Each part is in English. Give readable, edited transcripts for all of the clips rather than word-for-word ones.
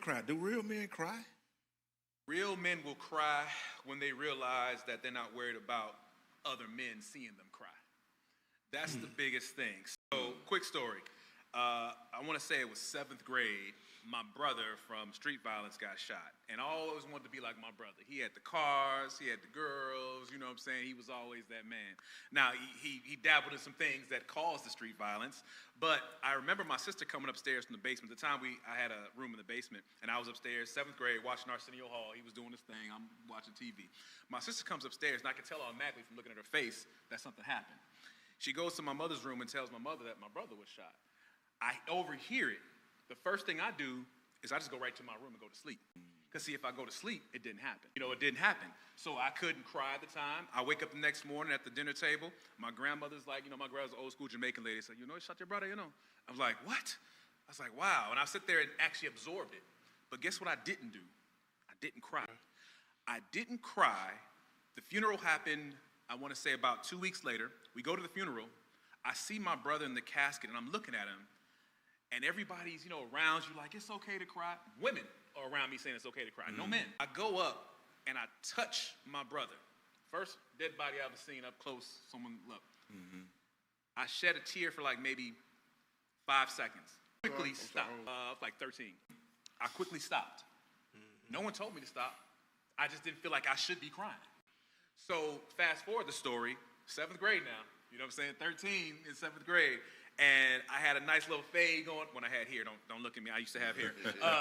cry. Do real men cry? Real men will cry when they realize that they're not worried about other men seeing them cry. That's the biggest thing. So, quick story. I want to say it was seventh grade. My brother from street violence got shot. And I always wanted to be like my brother. He had the cars, he had the girls, you know what I'm saying? He was always that man. Now, he dabbled in some things that caused the street violence. But I remember my sister coming upstairs from the basement. At the time, I had a room in the basement. And I was upstairs, seventh grade, watching Arsenio Hall. He was doing his thing. I'm watching TV. My sister comes upstairs, and I can tell automatically from looking at her face that something happened. She goes to my mother's room and tells my mother that my brother was shot. I overhear it. The first thing I do is I just go right to my room and go to sleep. Because see, if I go to sleep, it didn't happen. It didn't happen. So I couldn't cry at the time. I wake up the next morning at the dinner table. My grandmother's like, my grandmother's an old school Jamaican lady. Said, you shot your brother, I was like, what? I was like, wow. And I sit there and actually absorbed it. But guess what I didn't do? I didn't cry. I didn't cry. The funeral happened, I want to say about 2 weeks later. We go to the funeral. I see my brother in the casket, and I'm looking at him. And everybody's, around you like, it's okay to cry. Women are around me saying it's okay to cry. No men. I go up and I touch my brother. First dead body I've ever seen up close, someone looked. I shed a tear for like maybe 5 seconds. Quickly stopped. I was like 13. I quickly stopped. No one told me to stop. I just didn't feel like I should be crying. So fast forward the story, 7th grade now. You know what I'm saying? 13 in 7th grade. And I had a nice little fade going. When I had hair, don't look at me. I used to have hair.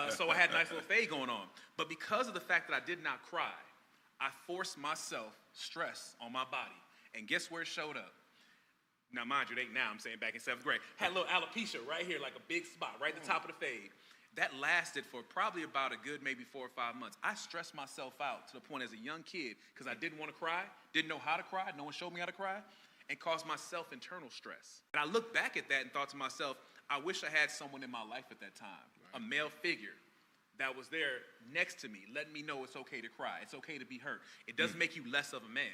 So I had a nice little fade going on. But because of the fact that I did not cry, I forced myself stress on my body. And guess where it showed up? Now, mind you, it ain't now. I'm saying back in 7th grade. Had a little alopecia right here, like a big spot, right at the top of the fade. That lasted for probably about a good maybe 4 or 5 months. I stressed myself out to the point as a young kid because I didn't want to cry, didn't know how to cry. No one showed me how to cry. And caused myself internal stress. And I look back at that and thought to myself, I wish I had someone in my life at that time, a male figure that was there next to me, letting me know it's okay to cry, it's okay to be hurt. It doesn't make you less of a man.